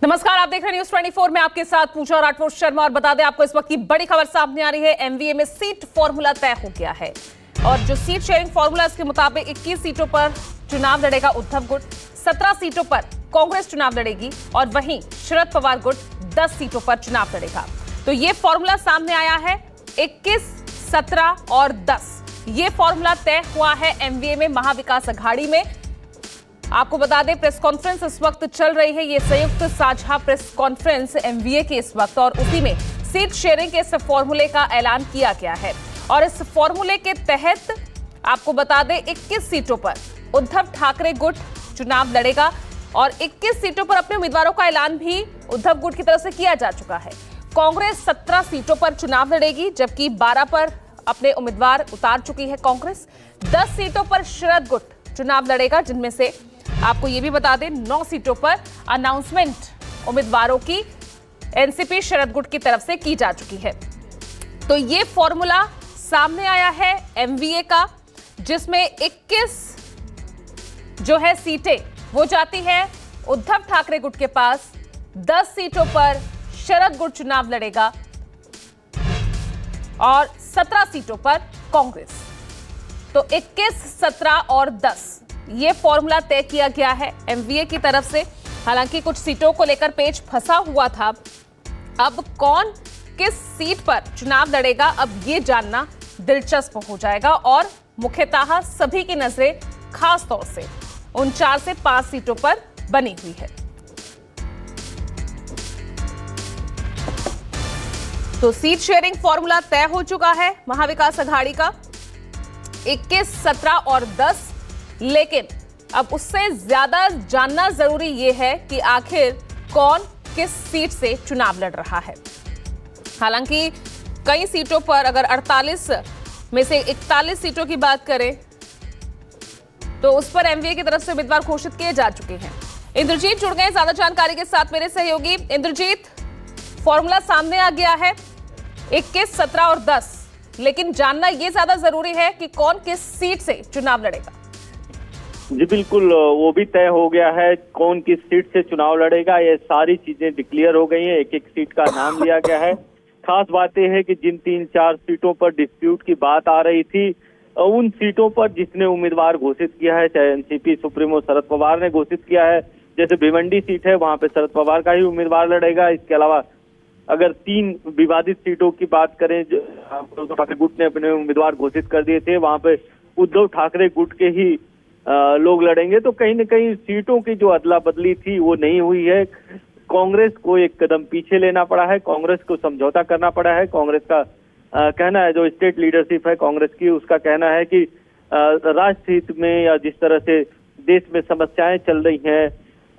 नमस्कार, आप देख रहे हैं न्यूज 24 में आपके साथ पूजा राठौर शर्मा। और बता दें आपको इस वक्त की बड़ी खबर सामने आ रही है। एमवीए में सीट फॉर्मूला तय हो गया है और जो सीट शेयरिंग फॉर्मूला इसके मुताबिक 21 सीटों पर चुनाव लड़ेगा उद्धव गुट, 17 सीटों पर कांग्रेस चुनाव लड़ेगी और वहीं शरद पवार गुट 10 सीटों पर चुनाव लड़ेगा। तो ये फॉर्मूला सामने आया है 21, 17 और 10। ये फॉर्मूला तय हुआ है एमवीए में महाविकास अघाड़ी में। आपको बता दें प्रेस कॉन्फ्रेंस इस वक्त चल रही है, ये संयुक्त साझा प्रेस कॉन्फ्रेंस एमवीए की इस वक्त, और उसी में सीट शेयरिंग के इस फॉर्मूले का ऐलान किया गया है। और इस फॉर्मूले के तहत आपको बता दें 21 सीटों पर उद्धव ठाकरे गुट चुनाव लड़ेगा और 21 सीटों पर अपने उम्मीदवारों का ऐलान भी उद्धव गुट की तरफ से किया जा चुका है। कांग्रेस 17 सीटों पर चुनाव लड़ेगी जबकि 12 पर अपने उम्मीदवार उतार चुकी है कांग्रेस। 10 सीटों पर शरद गुट चुनाव लड़ेगा, जिनमें से आपको यह भी बता दें 9 सीटों पर अनाउंसमेंट उम्मीदवारों की एनसीपी शरद गुट की तरफ से की जा चुकी है। तो ये फॉर्मूला सामने आया है एमवीए का, जिसमें 21 जो है सीटें वो जाती है उद्धव ठाकरे गुट के पास, 10 सीटों पर शरद गुट चुनाव लड़ेगा और 17 सीटों पर कांग्रेस। तो 21, 17 और 10 ये फॉर्मूला तय किया गया है एमवीए की तरफ से। हालांकि कुछ सीटों को लेकर पेच फंसा हुआ था, अब कौन किस सीट पर चुनाव लड़ेगा अब ये जानना दिलचस्प हो जाएगा। और मुख्यतः सभी की नजरें खास तौर से उन 4 से 5 सीटों पर बनी हुई है। तो सीट शेयरिंग फॉर्मूला तय हो चुका है महाविकास अघाड़ी का 21, 17 और 10, लेकिन अब उससे ज्यादा जानना जरूरी यह है कि आखिर कौन किस सीट से चुनाव लड़ रहा है। हालांकि कई सीटों पर अगर 48 में से 41 सीटों की बात करें तो उस पर एमवीए की तरफ से उम्मीदवार घोषित किए जा चुके हैं। इंद्रजीत जुड़ गए ज्यादा जानकारी के साथ, मेरे सहयोगी। इंद्रजीत, फॉर्मूला सामने आ गया है 21, 17 और 10, लेकिन जानना यह ज्यादा जरूरी है कि कौन किस सीट से चुनाव लड़ेगा। जी बिल्कुल, वो भी तय हो गया है कौन किस सीट से चुनाव लड़ेगा। ये सारी चीजें डिक्लेयर हो गई हैं, एक एक सीट का नाम लिया गया है। खास बात यह है कि जिन 3-4 सीटों पर डिस्प्यूट की बात आ रही थी, उन सीटों पर जिसने उम्मीदवार घोषित किया है, चाहे एनसीपी सुप्रीमो शरद पवार ने घोषित किया है, जैसे भिवंडी सीट है वहां पे शरद पवार का ही उम्मीदवार लड़ेगा। इसके अलावा अगर 3 विवादित सीटों की बात करें जो उद्धव ठाकरे गुट ने अपने उम्मीदवार घोषित कर दिए थे, वहां पे उद्धव ठाकरे गुट के ही लोग लड़ेंगे। तो कहीं न कहीं सीटों की जो अदला बदली थी वो नहीं हुई है। कांग्रेस को एक कदम पीछे लेना पड़ा है, कांग्रेस को समझौता करना पड़ा है। कांग्रेस का कहना है, जो स्टेट लीडरशिप है कांग्रेस की, उसका कहना है कि राष्ट्र हित में या जिस तरह से देश में समस्याएं चल रही हैं,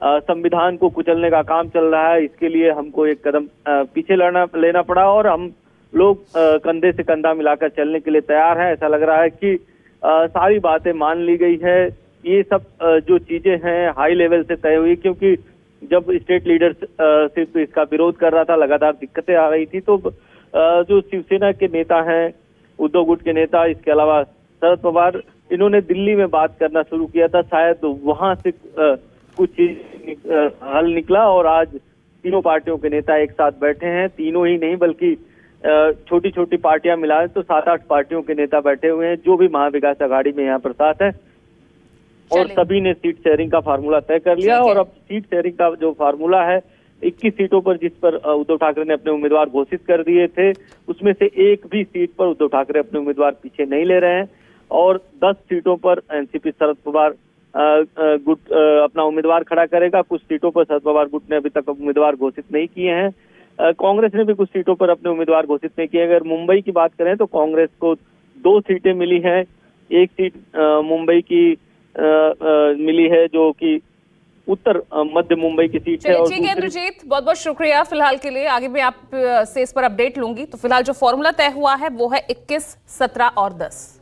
संविधान को कुचलने का काम चल रहा है, इसके लिए हमको एक कदम पीछे लेना पड़ा और हम लोग कंधे से कंधा मिलाकर चलने के लिए तैयार हैं। ऐसा लग रहा है कि सारी बातें मान ली गई है। ये सब जो चीजें हैं हाई लेवल से तय हुई, क्योंकि जब स्टेट लीडरशिप इसका विरोध कर रहा था, लगातार दिक्कतें आ रही थी, तो जो शिवसेना के नेता हैं, उद्धव गुट के नेता, इसके अलावा शरद पवार, इन्होंने दिल्ली में बात करना शुरू किया था। शायद वहां से कुछ चीज हल निकला और आज तीनों पार्टियों के नेता एक साथ बैठे हैं। तीनों ही नहीं बल्कि छोटी छोटी पार्टियां मिलाएं तो 7-8 पार्टियों के नेता बैठे हुए हैं, जो भी महाविकास अघाड़ी में यहाँ पर साथ है, और सभी ने सीट शेयरिंग का फार्मूला तय कर लिया। और अब सीट शेयरिंग का जो फार्मूला है 21 सीटों पर जिस पर उद्धव ठाकरे ने अपने उम्मीदवार घोषित कर दिए थे, उसमें से एक भी सीट पर उद्धव ठाकरे अपने उम्मीदवार पीछे नहीं ले रहे हैं। और 10 सीटों पर एनसीपी शरद पवार गुट अपना उम्मीदवार खड़ा करेगा। कुछ सीटों पर शरद पवार गुट ने अभी तक उम्मीदवार घोषित नहीं किए हैं। कांग्रेस ने भी कुछ सीटों पर अपने उम्मीदवार घोषित नहीं किए। अगर मुंबई की बात करें तो कांग्रेस को 2 सीटें मिली हैं। एक सीट मुंबई की मिली है जो कि उत्तर मध्य मुंबई की सीट है। ठीक है इंद्रजीत, बहुत बहुत शुक्रिया फिलहाल के लिए। आगे मैं आप से इस पर अपडेट लूंगी। तो फिलहाल जो फॉर्मूला तय हुआ है वो है 21, 17 और 10।